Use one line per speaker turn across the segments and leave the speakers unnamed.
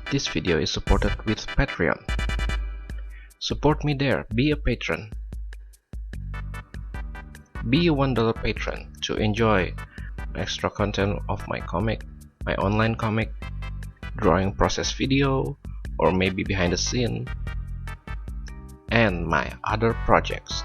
This video is supported with Patreon. Support me there, be a patron. Be a $1 patron to enjoy extra content of my comic, my online comic, drawing process video, or maybe behind the scene, and my other projects.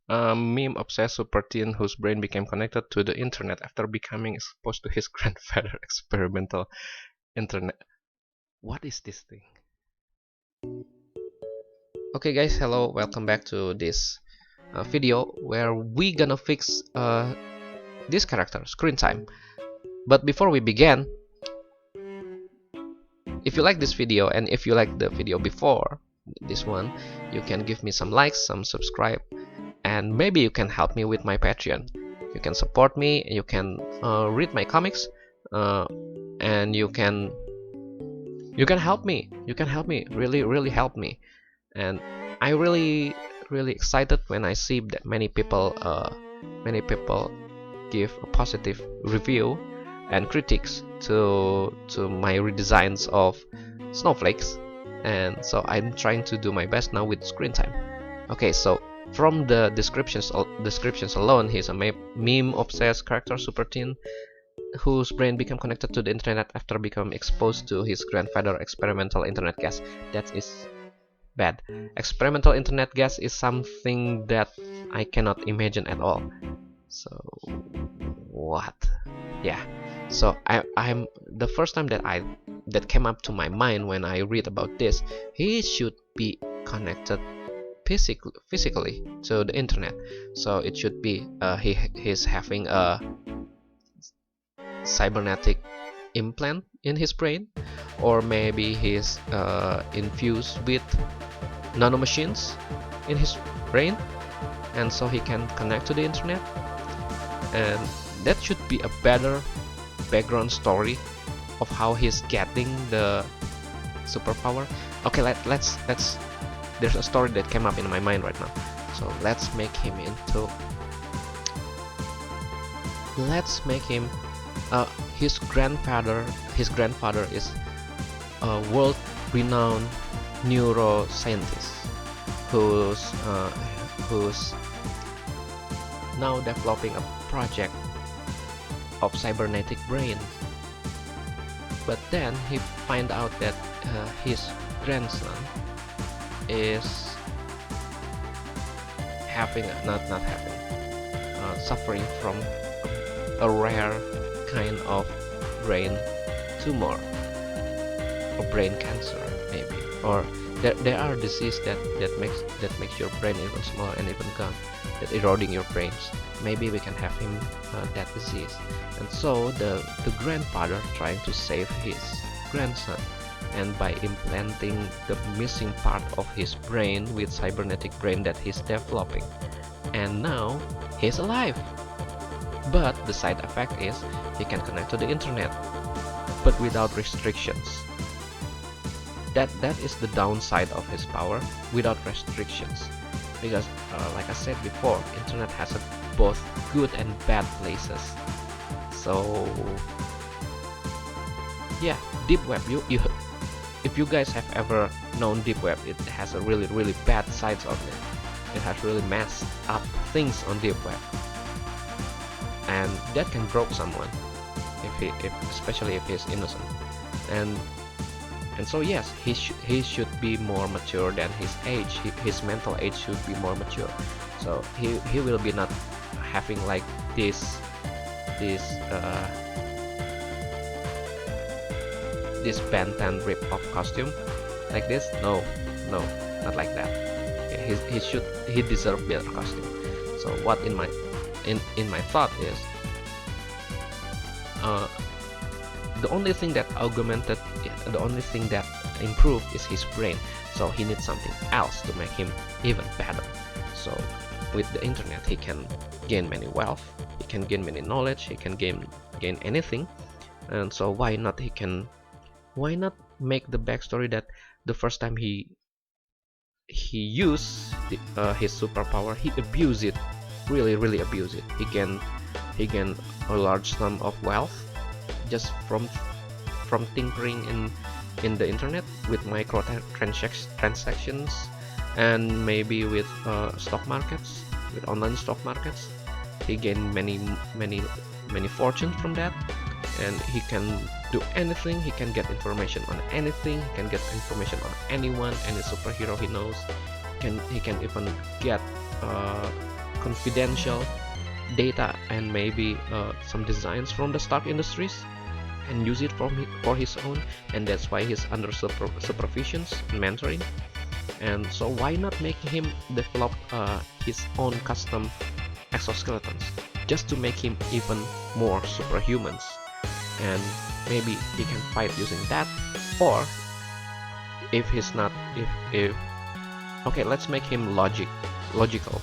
A meme-obsessed super teen whose brain became connected to the internet after becoming exposed to his grandfather's experimental internet. What is this thing? Okay guys, hello, welcome back to this video where we gonna fix this character, Screentime. But before we begin, if you like this video and if you like the video before this one, you can give me some likes, some subscribe, and maybe you can help me with my Patreon. You can support me, you can read my comics, and you can help me. You can help me, really help me. And I really excited when I see that many people give a positive review and critiques to my redesigns of snowflakes, and so I'm trying to do my best now with Screentime. Okay, so from the descriptions alone, he's a meme-obsessed character super teen whose brain became connected to the internet after becoming exposed to his grandfather's experimental internet gas. That is bad. Experimental internet gas is something that I cannot imagine at all. So what? Yeah. So I'm the first time that came up to my mind when I read about this, he should be connected physically to the internet. So it should be he's having a cybernetic implant in his brain, or maybe he's infused with nanomachines in his brain, and so he can connect to the internet. And that should be a better background story of how he's getting the superpower. Okay, let's there's a story that came up in my mind right now, so let's make him his grandfather is a world-renowned neuroscientist who's now developing a project of cybernetic brain. But then he find out that his grandson is suffering from a rare kind of brain tumor or brain cancer, maybe, or there are diseases that makes your brain even smaller and even gone, that eroding your brains. Maybe we can have him that disease. And so the grandfather trying to save his grandson, and by implanting the missing part of his brain with cybernetic brain that he's developing, and now he's alive. But the side effect is he can connect to the internet, but without restrictions. That is the downside of his power, without restrictions. Because like I said before, internet has both good and bad places. So yeah, deep web, if you guys have ever known deep web, it has a really bad sides of it. It has really messed up things on deep web, and that can broke someone, especially if he's innocent. And so yes, he should be more mature than his age. His mental age should be more mature. So he will be not having like this Ben 10 rip-off costume like this. No, not like that. He deserves better costume. So what in my thought is, the only thing that improved is his brain. So he needs something else to make him even better. So with the internet he can gain many wealth, he can gain many knowledge, he can gain anything. And so why not make the backstory that the first time he used his superpower, he abused it, really abused it. He gained a large sum of wealth just from tinkering in the internet with micro transactions, and maybe with stock markets, with online stock markets. He gained many fortunes from that, and he can do anything. He can get information on anything. He can get information on anyone, any superhero he knows. He can even get confidential data and maybe some designs from the Stark Industries and use it for his own. And that's why he's under supervisions and mentoring. And so why not make him develop his own custom exoskeletons, just to make him even more superhumans, and maybe he can fight using that. Or if he's not, if okay, let's make him logical.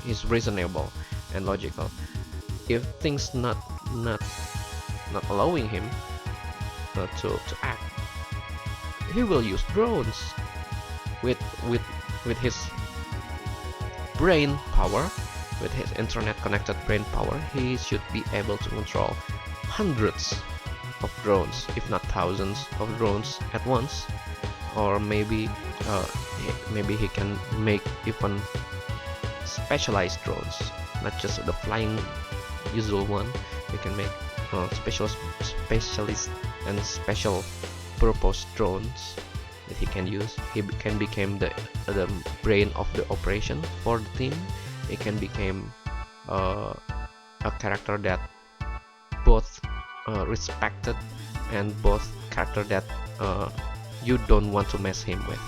He's reasonable and logical. If things not allowing him to act, he will use drones. With his brain power, with his internet connected brain power, he should be able to control hundreds of drones, if not thousands of drones at once. Or maybe he can make even specialized drones, not just the flying usual one. He can make specialist and special purpose drones that he can use. He can become the brain of the operation for the team. He can become a character that both respected and both character that you don't want to mess him with,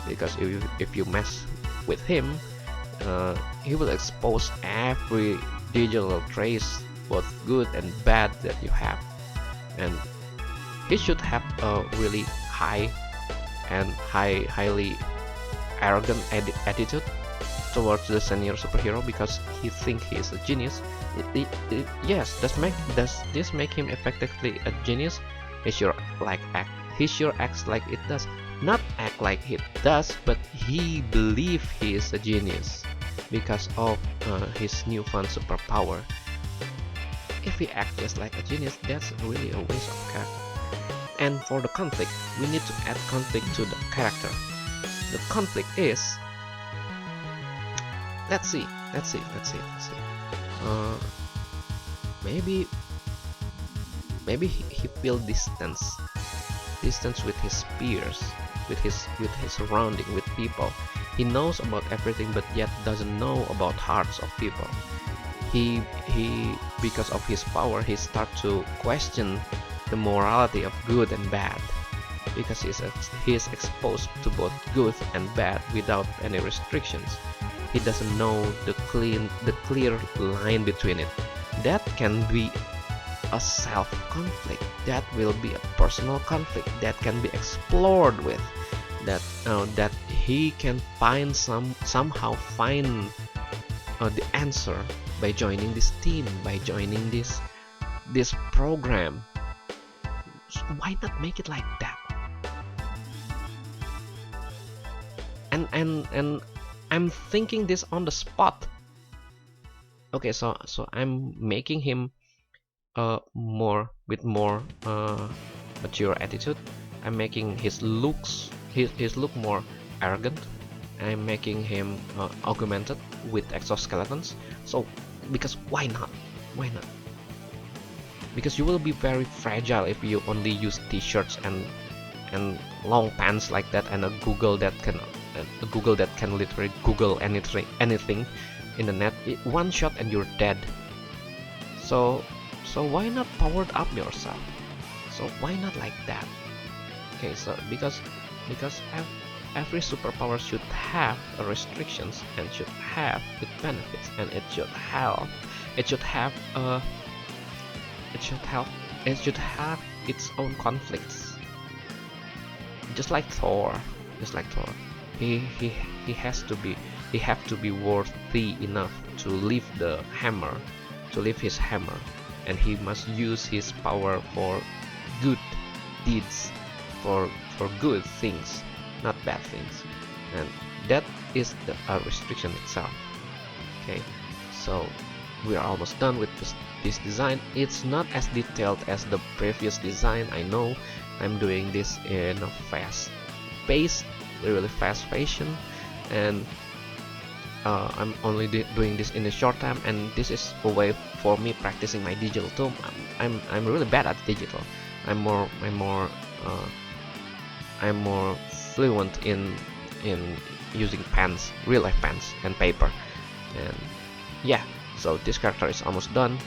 because if you mess with him, he will expose every digital trace, both good and bad, that you have. And he should have a really highly arrogant attitude towards the senior superhero, because he thinks he is a genius. Yes, does this make him effectively a genius? He sure acts like it does. Not act like it does, but he believes he is a genius because of his newfound superpower. If he acts just like a genius, that's really a waste of character. And for the conflict, we need to add conflict to the character. The conflict is, let's see. Maybe he feel distance with his peers, with his surrounding, with people. He knows about everything, but yet doesn't know about hearts of people. He because of his power, he start to question the morality of good and bad, because he is exposed to both good and bad without any restrictions. He doesn't know the clear line between it. That can be a self-conflict. That will be a personal conflict that can be explored with. That he can somehow find the answer by joining this team, by joining this program. So why not make it like that? And I'm thinking this on the spot. Okay, so I'm making him more mature attitude. I'm making his look more arrogant. I'm making him augmented with exoskeletons. So because why not? Because you will be very fragile if you only use t-shirts and long pants like that, and a Google that can literally Google anything in the net. One shot and you're dead. So why not powered up yourself? So why not like that? Okay, so because every superpower should have restrictions and should have its benefits, and it should have its own conflicts. Just like Thor, he has to be he have to be worthy enough to leave the hammer, to leave his hammer, and he must use his power for good deeds, for good things, not bad things. And that is the restriction itself. Okay, so we are almost done with this design. It's not as detailed as the previous design. I know I'm doing this in a fast pace, really fast fashion, and I'm only doing this in a short time, and this is a way for me practicing my digital too. I'm really bad at digital. I'm more fluent in using pens, real life pens and paper. And yeah, so this character is almost done.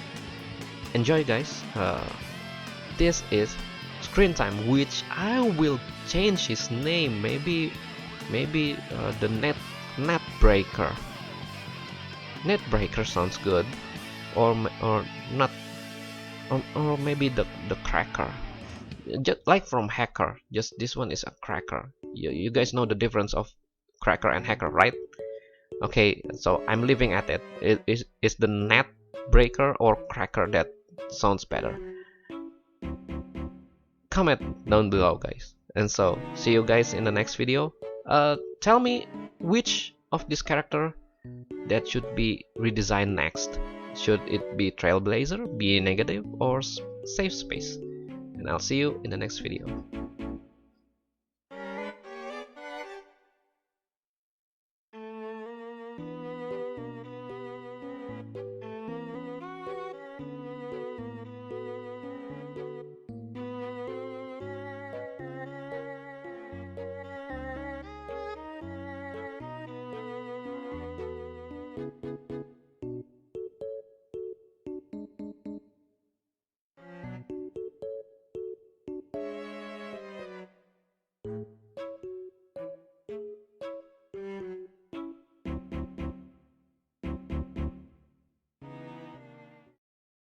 Enjoy, guys. This is Screentime, which I will change his name. Maybe the net breaker. Net breaker sounds good, or not, or maybe the cracker. Just like from hacker. Just this one is a cracker. You guys know the difference of cracker and hacker, right? Okay, so I'm leaving at it. Is the net breaker or cracker that sounds better? Comment down below, guys. And so see you guys in the next video. Tell me which of this character that should be redesigned next. Should it be Trailblazer, be negative, or safe space? And I'll see you in the next video.